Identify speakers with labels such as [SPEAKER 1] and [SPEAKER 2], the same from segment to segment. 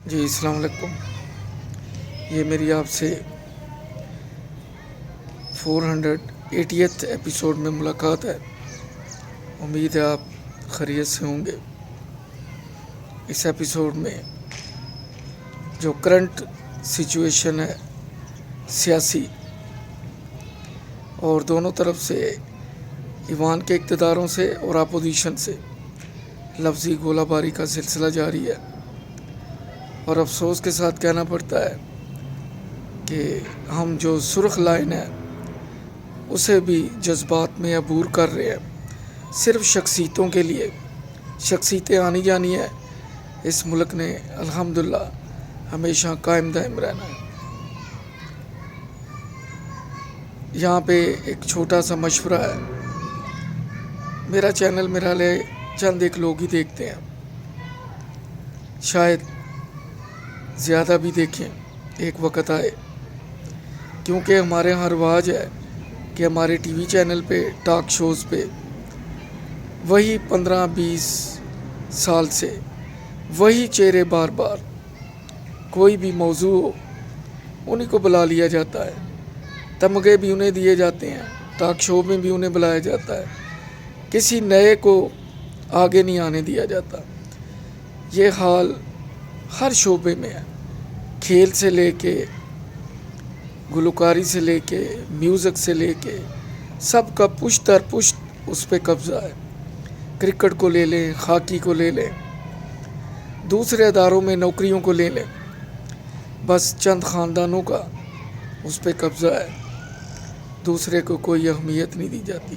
[SPEAKER 1] جی السلام علیکم۔ یہ میری آپ سے 480th ایپیسوڈ میں ملاقات ہے۔ امید ہے آپ خیریت سے ہوں گے۔ اس ایپیسوڈ میں جو کرنٹ سچویشن ہے سیاسی اور دونوں طرف سے ایوان کے اقتداروں سے اور اپوزیشن سے لفظی گولہ باری کا سلسلہ جاری ہے، اور افسوس کے ساتھ کہنا پڑتا ہے کہ ہم جو سرخ لائن ہے اسے بھی جذبات میں عبور کر رہے ہیں، صرف شخصیتوں کے لیے۔ شخصیتیں آنی جانی ہے، اس ملک نے الحمدللہ ہمیشہ قائم دائم رہنا ہے۔ یہاں پہ ایک چھوٹا سا مشورہ ہے، میرا چینل میرا لے چند ایک لوگ ہی دیکھتے ہیں، شاید زیادہ بھی دیکھیں ایک وقت آئے، کیونکہ ہمارے یہاں رواج ہے کہ ہمارے ٹی وی چینل پہ ٹاک شوز پہ وہی 15-20 سال سے وہی چہرے بار بار، کوئی بھی موضوع ہو انہیں کو بلا لیا جاتا ہے، تمغے بھی انہیں دیے جاتے ہیں، ٹاک شو میں بھی انہیں بلایا جاتا ہے، کسی نئے کو آگے نہیں آنے دیا جاتا۔ یہ حال ہر شعبے میں ہے، کھیل سے لے کے گلوکاری سے لے کے میوزک سے لے کے سب کا پشت در پشت اس پہ قبضہ ہے۔ کرکٹ کو لے لیں، ہاکی کو لے لیں، دوسرے اداروں میں نوکریوں کو لے لیں، بس چند خاندانوں کا اس پہ قبضہ ہے، دوسرے کو کوئی اہمیت نہیں دی جاتی۔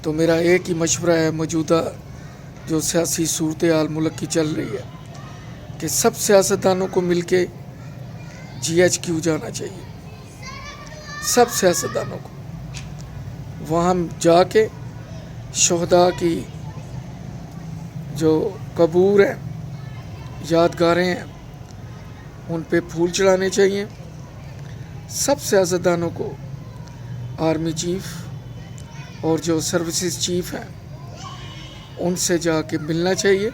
[SPEAKER 1] تو میرا ایک ہی مشورہ ہے، موجودہ جو سیاسی صورتحال ملک کی چل رہی ہے، کہ سب سیاستدانوں کو مل کے GHQ جانا چاہیے، سب سیاستدانوں کو وہاں جا کے شہداء کی جو قبور ہیں، یادگاریں ہیں، ان پہ پھول چڑھانے چاہیے۔ سب سیاستدانوں کو آرمی چیف اور جو سروسز چیف ہیں ان سے جا کے ملنا چاہیے،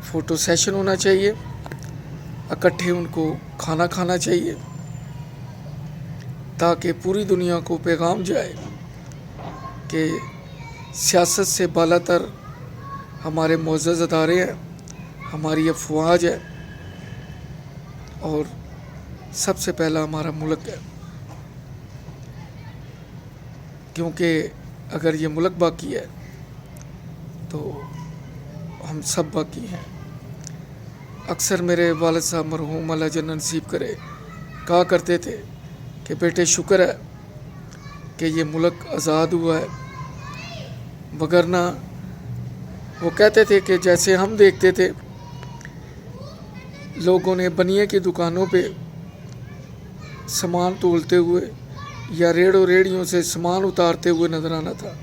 [SPEAKER 1] فوٹو سیشن ہونا چاہیے، اکٹھے ان کو کھانا کھانا چاہیے، تاکہ پوری دنیا کو پیغام جائے کہ سیاست سے بالا تر ہمارے معزز ادارے ہیں، ہماری افواج ہے، اور سب سے پہلا ہمارا ملک ہے، کیونکہ اگر یہ ملک باقی ہے تو ہم سب باقی ہیں۔ اکثر میرے والد صاحب مرحوم اللہ جنت نصیب کرے کہا کرتے تھے کہ بیٹے شکر ہے کہ یہ ملک آزاد ہوا ہے، وگرنہ وہ کہتے تھے کہ جیسے ہم دیکھتے تھے لوگوں نے بنیے کی دکانوں پہ سامان تولتے ہوئے یا ریڑوں ریڑیوں سے سامان اتارتے ہوئے نظر آنا تھا،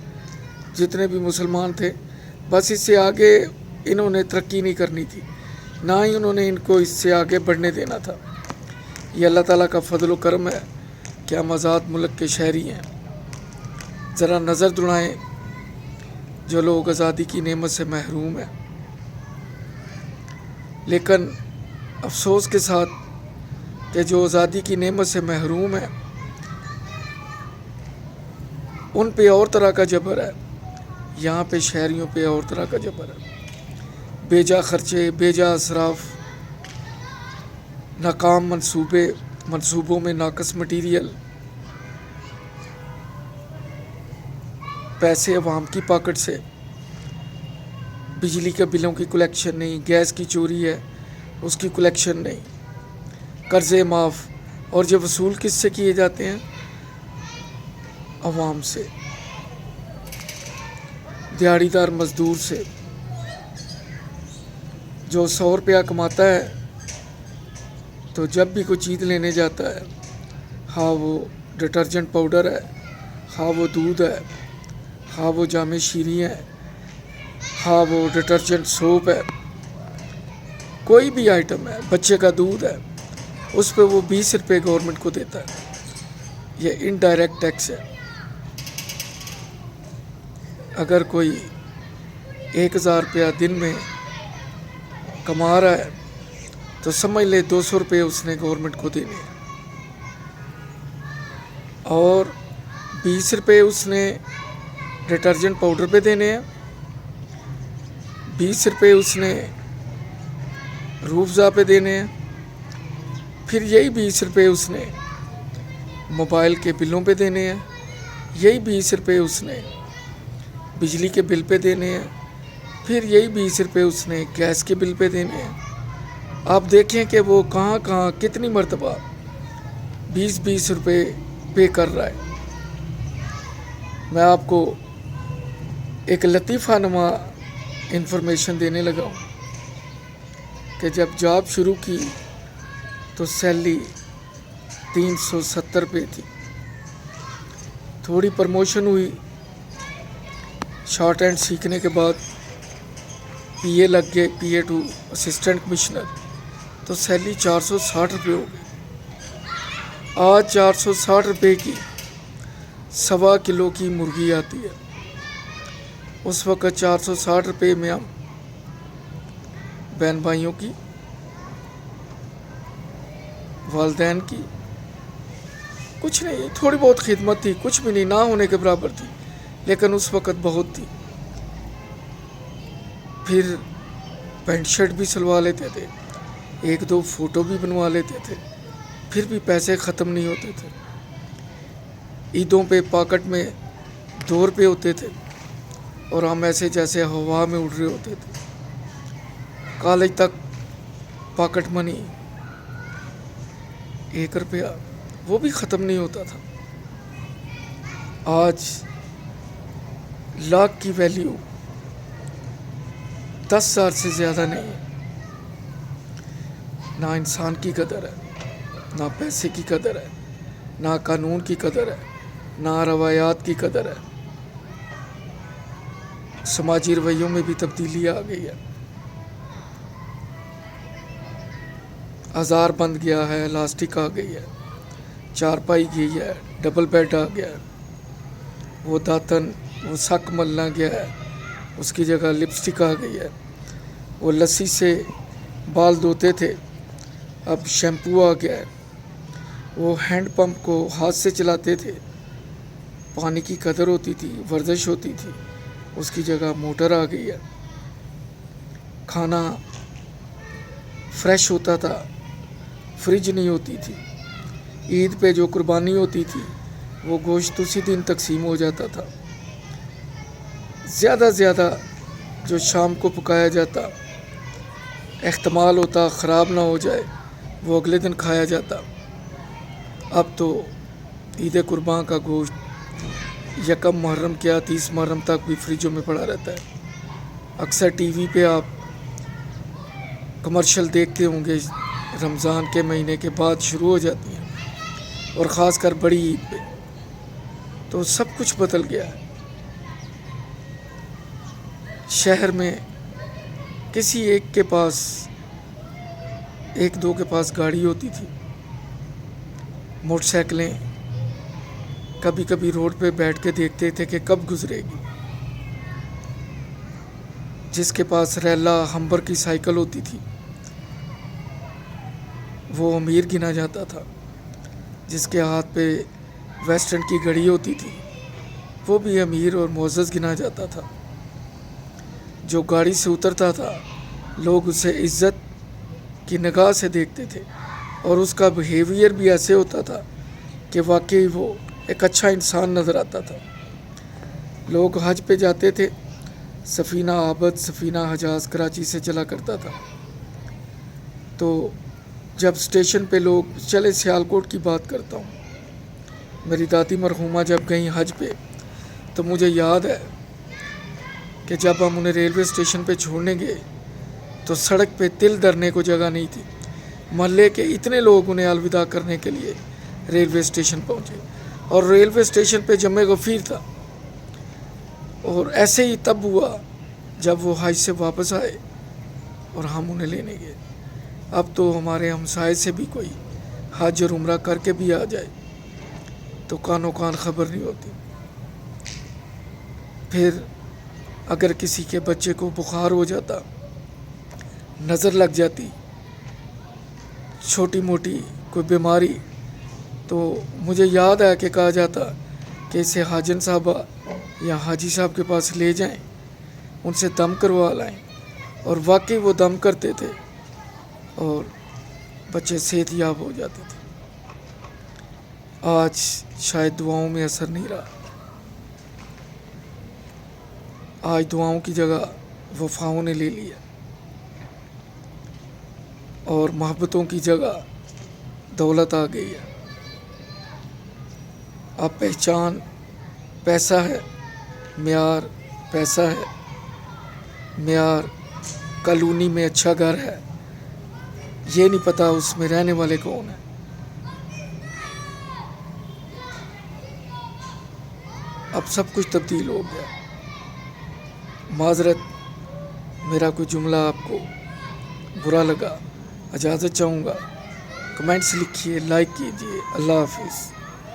[SPEAKER 1] جتنے بھی مسلمان تھے، بس اس سے آگے انہوں نے ترقی نہیں کرنی تھی، نہ ہی انہوں نے ان کو اس سے آگے بڑھنے دینا تھا۔ یہ اللہ تعالیٰ کا فضل و کرم ہے کہ ہم آزاد ملک کے شہری ہیں۔ ذرا نظر دوڑائیں جو لوگ آزادی کی نعمت سے محروم ہیں، لیکن افسوس کے ساتھ کہ جو آزادی کی نعمت سے محروم ہیں ان پہ اور طرح کا جبر ہے، یہاں پہ شہریوں پہ اور طرح کا جبر ہے، بیجا خرچے، بیجا اسراف، ناکام منصوبوں میں ناقص مٹیریل، پیسے عوام کی پاکٹ سے، بجلی کے بلوں کی کلیکشن نہیں، گیس کی چوری ہے اس کی کلیکشن نہیں، قرضے معاف، اور جو وصول کس سے کیے جاتے ہیں؟ عوام سے، دیہڑی دار مزدور سے، جو 100 روپیہ کماتا ہے تو جب بھی کوئی چیز لینے جاتا ہے، ہاں وہ ڈٹرجنٹ پاؤڈر ہے، ہاں وہ دودھ ہے، ہاں وہ جامع شیریں ہے، ہاں وہ ڈٹرجنٹ سوپ ہے، کوئی بھی آئٹم ہے، بچے کا دودھ ہے، اس پہ وہ 20 روپے گورنمنٹ کو دیتا ہے۔ یہ انڈائریکٹ ٹیکس ہے۔ اگر کوئی 1000 روپیہ دن میں कमा रहा है तो समझ ले 200 रुपये उसने गवर्नमेंट को देने हैं, और 20 रुपये उसने डिटर्जेंट पाउडर पे देने हैं, 20 रुपये उसने रूफज़ा पे देने हैं, फिर यही 20 रुपये उसने मोबाइल के बिलों पे देने हैं, यही 20 रुपये उसने बिजली के बिल पे देने हैं, फिर यही 20 रुपये उसने गैस के बिल पे देने हैं। आप देखें कि वो कहाँ कहाँ कितनी मरतबा 20-20 रुपये पे कर रहा है। मैं आपको एक लतीफ़ा नुमा इंफॉर्मेशन देने लगा हूँ कि जब जॉब शुरू की तो सैलरी 370 रुपये थी, थोड़ी प्रमोशन हुई, शॉर्ट हैंड सीखने के बाद पीए लग गए, पीए टू असिस्टेंट कमिश्नर, तो सैलरी 460 रुपये हो गई। आज 460 रुपये की 1.25 किलो की मुर्गी आती है। उस वक़्त 460 रुपये में हम बहन भाइयों की, वालदैन की कुछ नहीं, थोड़ी बहुत खिदमत थी, कुछ भी नहीं, ना होने के बराबर थी, लेकिन उस वक़्त बहुत थी। फिर पैंट शर्ट भी सिलवा लेते थे, 1-2 फ़ोटो भी बनवा लेते थे, फिर भी पैसे ख़त्म नहीं होते थे। ईदों पे पॉकेट में 2 रुपये होते थे और हम ऐसे जैसे हवा में उड़ रहे होते थे। कॉलेज तक पॉकेट मनी 1 रुपया, वो भी ख़त्म नहीं होता था। आज लाख की वैल्यू 10,000 से ज़्यादा नहीं है। ना इंसान की कदर है, ना पैसे की कदर है, ना कानून की कदर है, ना रवायात की कदर है। समाजी रवैयों में भी तब्दीली आ गई है। औजार बंद गया है, इलास्टिक आ गई है, चारपाई गई है, डबल बेड आ गया है, वो दातन, वो सक मलना गया है, उसकी जगह लिपस्टिक आ गई है। वो लस्सी से बाल धोते थे, अब शैम्पू आ गया है। वो हैंड पंप को हाथ से चलाते थे, पानी की कदर होती थी, वर्जिश होती थी, उसकी जगह मोटर आ गई है। खाना फ्रेश होता था, फ्रिज नहीं होती थी। ईद पे जो कुर्बानी होती थी वो गोश्त उसी दिन तकसीम हो जाता था। ज़्यादा जो शाम को पकाया जाता, एहतमाल होता ख़राब ना हो जाए, वो अगले दिन खाया जाता। अब तो ईद कुर्बान का गोश्त 1 मुहर्रम क्या 30 मुहर्रम तक भी फ्रिजों में पड़ा रहता है। अक्सर टीवी पे आप कमर्शियल देखते होंगे, रमज़ान के महीने के बाद शुरू हो जाती हैं, और ख़ास कर बड़ी ईद पे। तो सब कुछ बदल गया है। शहर में किसी एक के पास, 1-2 के पास गाड़ी होती थी, मोटरसाइकिलें, कभी कभी रोड पे बैठ के देखते थे कि कब गुजरेगी। जिसके पास रैला हम्बर की साइकिल होती थी वो अमीर गिना जाता था। जिसके हाथ पे वेस्टर्न की घड़ी होती थी वो भी अमीर और मुअज़्ज़ज़ गिना जाता था। जो गाड़ी से उतरता था लोग उसे इज़्ज़त की निगाह से देखते थे, और उसका बिहेवियर भी ऐसे होता था कि वाकई वो एक अच्छा इंसान नज़र आता था। लोग हज पे जाते थे, सफ़ीना आबद, सफ़ीना हजाज कराची से चला करता था। तो जब स्टेशन पे लोग, चले सियालकोट की बात करता हूँ, मेरी दादी मरहूमा जब गई हज पे तो मुझे याद है कि जब हम उन्हें रेलवे स्टेशन पे छोड़ने गए तो सड़क पे तिल धरने को जगह नहीं थी। मोहल्ले के इतने लोग उन्हें अलविदा करने के लिए रेलवे स्टेशन पहुँचे, और रेलवे स्टेशन पे जमे गफ़ीर था। और ऐसे ही तब हुआ जब वो हज से वापस आए और हम उन्हें लेने गए। अब तो हमारे हमसाए से भी कोई हज और उम्रा करके भी आ जाए तो कानो कान खबर नहीं होती। फिर अगर किसी के बच्चे को बुखार हो जाता नज़र लग जाती, छोटी मोटी कोई बीमारी, तो मुझे याद है कि कहा जाता कि इसे हाजन साहबा या हाजी साहब के पास ले जाएं, उनसे दम करवा लाएं। और वाकई वो दम करते थे और बच्चे सेहत याब हो जाते थे। आज शायद दुआओं में असर नहीं रहा, आज दुआओं की जगह वफाओं ने ले लिया और मोहब्बतों की जगह दौलत आ गई है। अब पहचान पैसा है, म्यार पैसा है, म्यार कॉलोनी में अच्छा घर है, ये नहीं पता उसमें रहने वाले कौन है। अब सब कुछ तब्दील हो गया। माजरत, मेरा कोई जुमला आपको बुरा लगा, इजाज़त चाहूँगा। कमेंट्स लिखिए, लाइक कीजिए। अल्लाह हाफिज़।